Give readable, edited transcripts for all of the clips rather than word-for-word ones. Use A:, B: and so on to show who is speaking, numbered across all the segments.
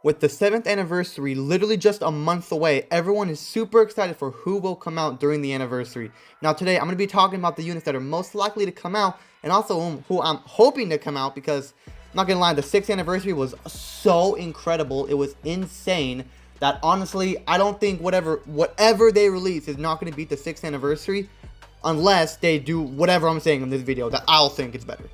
A: With the 7th anniversary literally just a month away, everyone is super excited for who will come out during the anniversary. Now today, I'm going to be talking about the units that are most likely to come out, and also who I'm hoping to come out, because, I'm not going to lie, the 6th anniversary was so incredible, it was insane, that honestly, I don't think whatever they release is not going to beat the 6th anniversary, unless they do whatever I'm saying in this video that I'll think is better.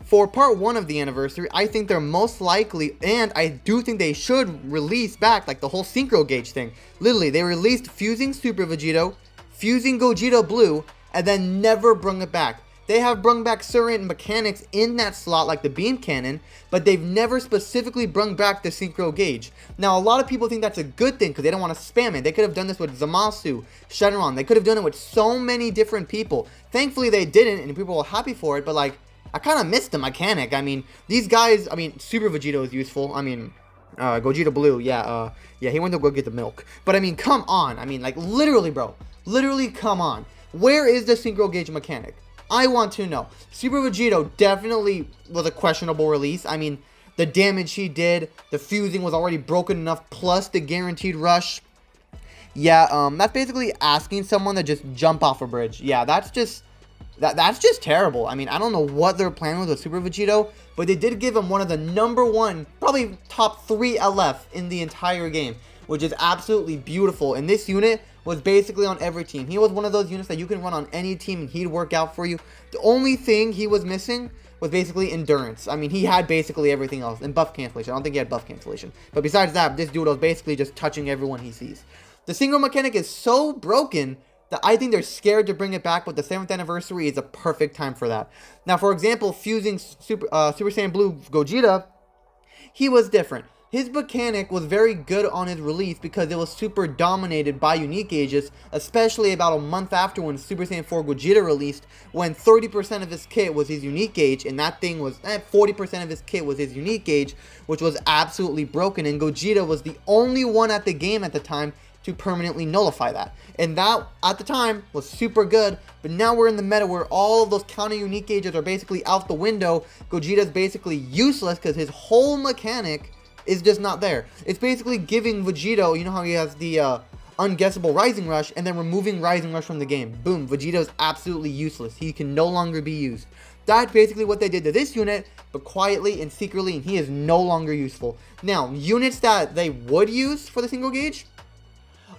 A: For part 1 of the anniversary, I think they're most likely, and I do think they should release back, like, the whole Synchro Gauge thing. Literally, they released Fusing Super Vegito, Fusing Gogeta Blue, and then never brung it back. They have brung back certain mechanics in that slot, like the Beam Cannon, but they've never specifically brung back the Synchro Gauge. Now, a lot of people think that's a good thing, because they don't want to spam it. They could have done this with Zamasu, Shenron, they could have done it with so many different people. Thankfully, they didn't, and people were happy for it, but, like, I kind of missed the mechanic. I mean, these guys, Super Vegito is useful. Gogeta Blue, yeah, he went to go get the milk. But, come on. Like, literally, bro. Literally, come on. Where is the Synchro Gauge mechanic? I want to know. Super Vegito definitely was a questionable release. The damage he did, the fusing was already broken enough, plus the guaranteed rush. Yeah, that's basically asking someone to just jump off a bridge. Yeah, that's just terrible. I don't know what they're planning with Super Vegito, but they did give him one of the #1, probably top 3 LF in the entire game, which is absolutely beautiful. And this unit was basically on every team. He was one of those units that you can run on any team and he'd work out for you. The only thing he was missing was basically endurance. He had basically everything else, and buff cancellation. I don't think he had buff cancellation. But besides that, this dude was basically just touching everyone he sees. The single mechanic is so broken that I think they're scared to bring it back, but the 7th anniversary is a perfect time for that. Now, for example, Fusing Super Saiyan Blue Gogeta, he was different. His mechanic was very good on his release because it was super dominated by unique gauges, especially about a month after when Super Saiyan 4 Gogeta released, when 30% of his kit was his unique gauge, and that thing was, 40% of his kit was his unique gauge, which was absolutely broken, and Gogeta was the only one at the game at the time to permanently nullify that. And that, at the time, was super good, but now we're in the meta where all of those counter unique gauges are basically out the window. Gogeta's basically useless because his whole mechanic is just not there. It's basically giving Vegito, you know how he has the unguessable Rising Rush, and then removing Rising Rush from the game. Boom, Vegito's absolutely useless. He can no longer be used. That's basically what they did to this unit, but quietly and secretly, and he is no longer useful. Now, units that they would use for the single gauge,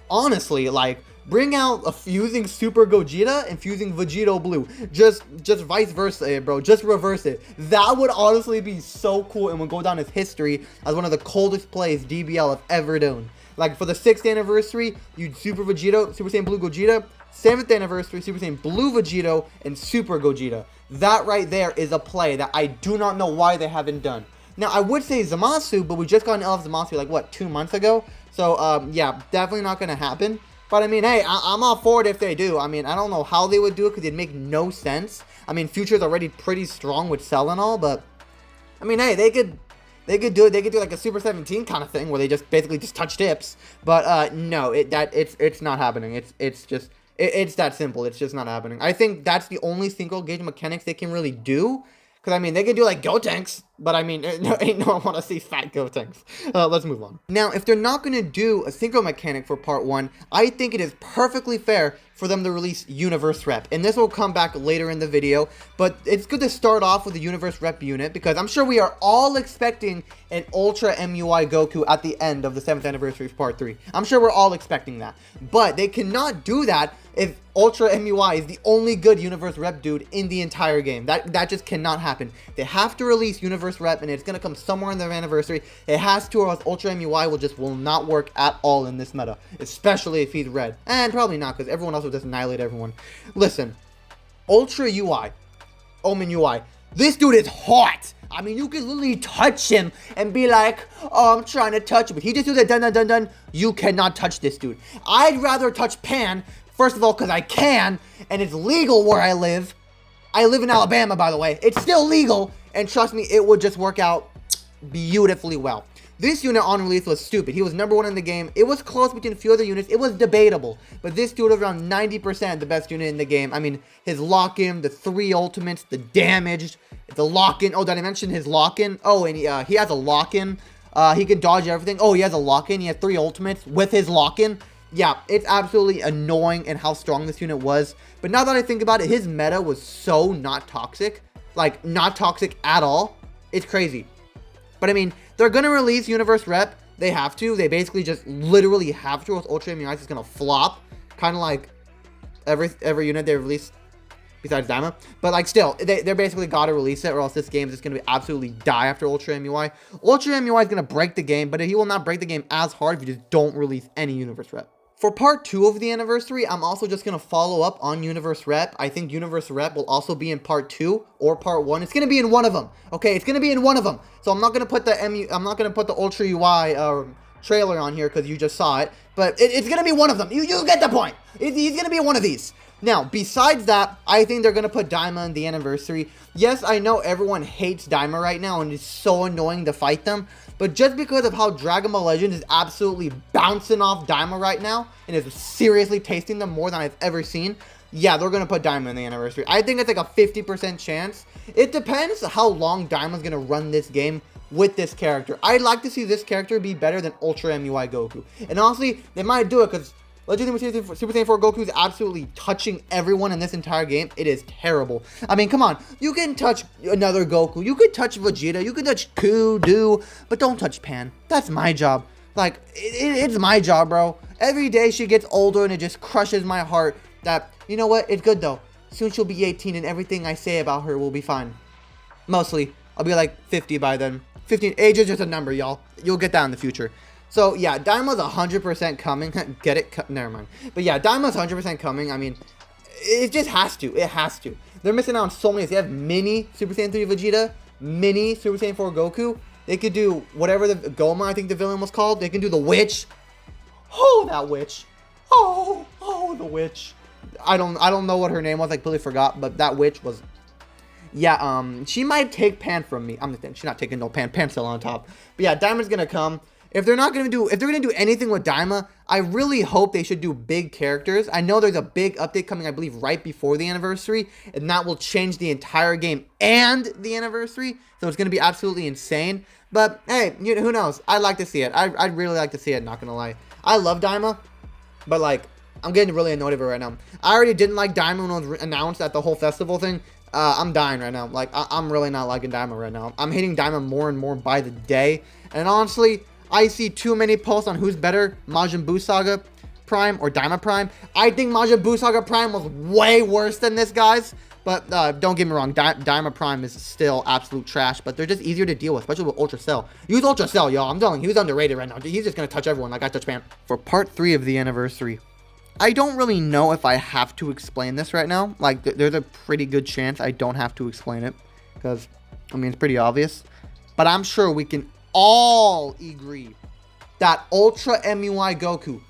A: honestly, like, bring out a Fusing Super Gogeta and Fusing Vegito Blue. Just vice versa, bro. Just reverse it. That would honestly be so cool and would go down as history as one of the coldest plays DBL have ever done. Like, for the 6th anniversary, you'd Super Vegito, Super Saiyan Blue Gogeta. 7th anniversary, Super Saiyan Blue Vegito and Super Gogeta. That right there is a play that I do not know why they haven't done. Now, I would say Zamasu, but we just got an LF Zamasu, like, what, 2 months ago? So, yeah, definitely not going to happen. But, hey, I'm all for it if they do. I don't know how they would do it because it'd make no sense. Future's already pretty strong with Cell and all, but, hey, they could do it. They could do, like, a Super 17 kind of thing where they just basically just touch tips. But, no, it's not happening. It's that simple. It's just not happening. I think that's the only single gauge mechanics they can really do. Because, they could do, like, Gotenks, but, ain't no one want to see fat Gotenks. Let's move on. Now, if they're not going to do a synchro mechanic for part 1, I think it is perfectly fair for them to release Universe Rep. And this will come back later in the video, but it's good to start off with the Universe Rep unit, because I'm sure we are all expecting an Ultra MUI Goku at the end of the 7th anniversary of part 3. I'm sure we're all expecting that. But they cannot do that if Ultra MUI is the only good Universe Rep dude in the entire game. That just cannot happen. They have to release Universe Rep, and it's going to come somewhere in their anniversary. It has to, or else Ultra MUI will not work at all in this meta, especially if he's red. And probably not, because everyone else will just annihilate everyone. Listen, Ultra UI, Omen UI, this dude is hot. You can literally touch him and be like, oh, I'm trying to touch him. But he just do that dun dun dun dun. You cannot touch this dude. I'd rather touch Pan, first of all, because I can, and it's legal where I live. I live in Alabama, by the way. It's still legal, and trust me, it would just work out beautifully well. This unit on release was stupid. He was #1 in the game. It was close between a few other units. It was debatable. But this dude was around 90% the best unit in the game. His lock-in, the 3 ultimates, the damage, the lock-in. Oh, did I mention his lock-in? Oh, and he has a lock-in. He can dodge everything. Oh, he has a lock-in. He has 3 ultimates with his lock-in. Yeah, it's absolutely annoying in how strong this unit was. But now that I think about it, his meta was so not toxic. Like, not toxic at all. It's crazy. But I mean, they're going to release Universe Rep. They have to. They basically just literally have to. With Ultra MUI, it's going to flop. Kind of like every unit they release besides Daima. But like still, they're basically got to release it, or else this game is just going to be absolutely die after Ultra MUI. Ultra MUI is going to break the game, but he will not break the game as hard if you just don't release any Universe Rep. For part 2 of the anniversary, I'm also just going to follow up on Universe Rep. I think Universe Rep will also be in part 2 or part 1. It's going to be in one of them. Okay, it's going to be in one of them. So I'm not going to put the I'm not going to put the Ultra UI trailer on here because you just saw it. But it's going to be one of them. You get the point. He's going to be one of these. Now, besides that, I think they're going to put Daima in the anniversary. Yes, I know everyone hates Daima right now, and it's so annoying to fight them. But just because of how Dragon Ball Legends is absolutely bouncing off Daima right now, and is seriously tasting them more than I've ever seen, yeah, they're going to put Daima in the anniversary. I think it's like a 50% chance. It depends how long Daima's going to run this game with this character. I'd like to see this character be better than Ultra MUI Goku. And honestly, they might do it because Legend of Super Saiyan 4 Goku is absolutely touching everyone in this entire game. It is terrible. I mean, come on. You can touch another Goku. You could touch Vegeta. You can touch Kudu. But don't touch Pan. That's my job. Like, it's my job, bro. Every day she gets older and it just crushes my heart that, you know what? It's good, though. Soon she'll be 18 and everything I say about her will be fine. Mostly. I'll be like 50 by then. 15. Age is just a number, y'all. You'll get that in the future. So, yeah, Daima's 100% coming. Get it? Never mind. But, yeah, Daima's 100% coming. I mean, it just has to. It has to. They're missing out on so many. They have mini Super Saiyan 3 Vegeta, mini Super Saiyan 4 Goku. They could do whatever the Goma, I think the villain was called. They can do the witch. Oh, that witch. Oh, the witch. I don't know what her name was. I completely forgot. But that witch was... Yeah, she might take Pan from me. I'm just saying, she's not taking no Pan. Pan's still on top. But, yeah, Daima's going to come. If they're gonna do anything with Daima, I really hope they should do big characters. I know there's a big update coming, I believe, right before the anniversary, and that will change the entire game and the anniversary. So it's gonna be absolutely insane. But hey, who knows? I'd like to see it. I'd really like to see it. Not gonna lie, I love Daima, but like I'm getting really annoyed of it right now. I already didn't like Daima when it was announced at the whole festival thing. I'm dying right now. Like I'm really not liking Daima right now. I'm hating Daima more and more by the day, and honestly, I see too many posts on who's better, Majin Buu Saga Prime or Daima Prime. I think Majin Buu Saga Prime was way worse than this, guys. But don't get me wrong, Daima Prime is still absolute trash, but they're just easier to deal with, especially with Ultra Cell. Use Ultra Cell, y'all. I'm telling you, he's underrated right now. He's just going to touch everyone like I touch Pan. For part 3 of the anniversary, I don't really know if I have to explain this right now. Like, there's a pretty good chance I don't have to explain it, because, I mean, it's pretty obvious. But I'm sure we can all agree that Ultra MUI Goku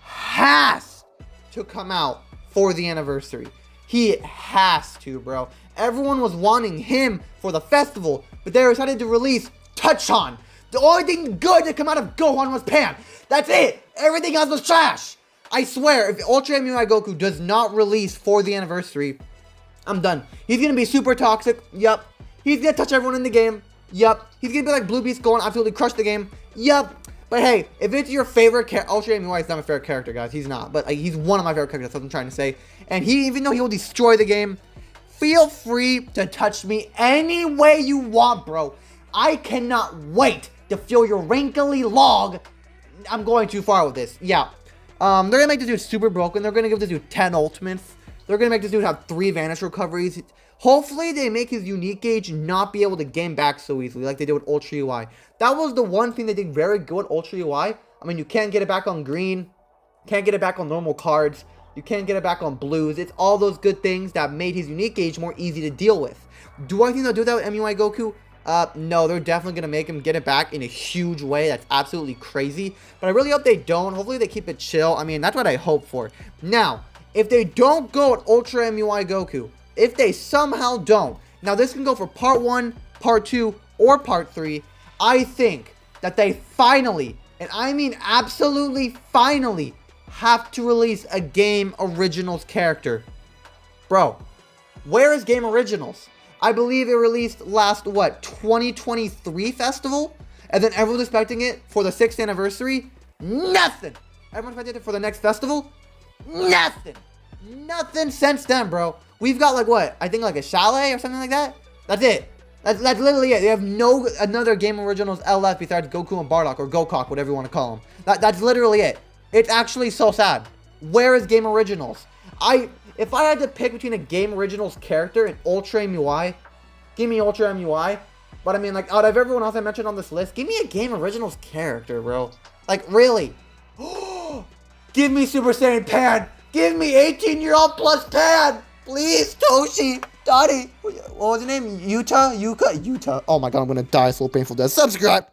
A: has to come out for the anniversary. He has to, bro. Everyone was wanting him for the festival, but they decided to release Tachan. The only thing good that came out of Gohan was Pan. That's it. Everything else was trash. I swear, if Ultra MUI Goku does not release for the anniversary, I'm done. He's going to be super toxic. Yup. He's going to touch everyone in the game. Yup. He's going to be like Blue Beast going absolutely crush the game. Yup. But hey, if it's your favorite character, Ultra MUI is not my favorite character, guys. He's not. But like, he's one of my favorite characters. That's what I'm trying to say. And even though he will destroy the game, feel free to touch me any way you want, bro. I cannot wait to feel your wrinkly log. I'm going too far with this. Yeah. They're going to make this dude super broken. They're going to give this dude 10 ultimates. They're going to make this dude have 3 Vanish recoveries. Hopefully, they make his unique gauge not be able to gain back so easily like they did with Ultra UI. That was the one thing they did very good with Ultra UI. I mean, you can't get it back on green. Can't get it back on normal cards. You can't get it back on blues. It's all those good things that made his unique gauge more easy to deal with. Do I think they'll do that with MUI Goku? No, they're definitely going to make him get it back in a huge way. That's absolutely crazy. But I really hope they don't. Hopefully, they keep it chill. I mean, that's what I hope for. Now, if they don't go with Ultra MUI Goku, if they somehow don't, now this can go for part 1, part 2, or part 3, I think that they finally, and I mean absolutely finally, have to release a Game Originals character. Bro, where is Game Originals? I believe it released last, 2023 festival? And then everyone's expecting it for the 6th anniversary. Nothing. Everyone's expecting it for the next festival. Nothing. Nothing since then, bro. We've got like what? I think like a chalet or something like that. That's it. That's literally it. They have no another Game Originals LF besides Goku and Bardock or Gokok, whatever you want to call them. That's literally it. It's actually so sad. Where is Game Originals? If I had to pick between a Game Originals character and Ultra MUI, give me Ultra MUI. But I mean, like, out of everyone else I mentioned on this list, give me a Game Originals character, bro. Like, really. Give me Super Saiyan Pan. Give me 18-year-old plus Pan. Please, Toshi. Daddy. What was his name? Yuta? Oh my god, I'm gonna die. Slow, painful death. Subscribe.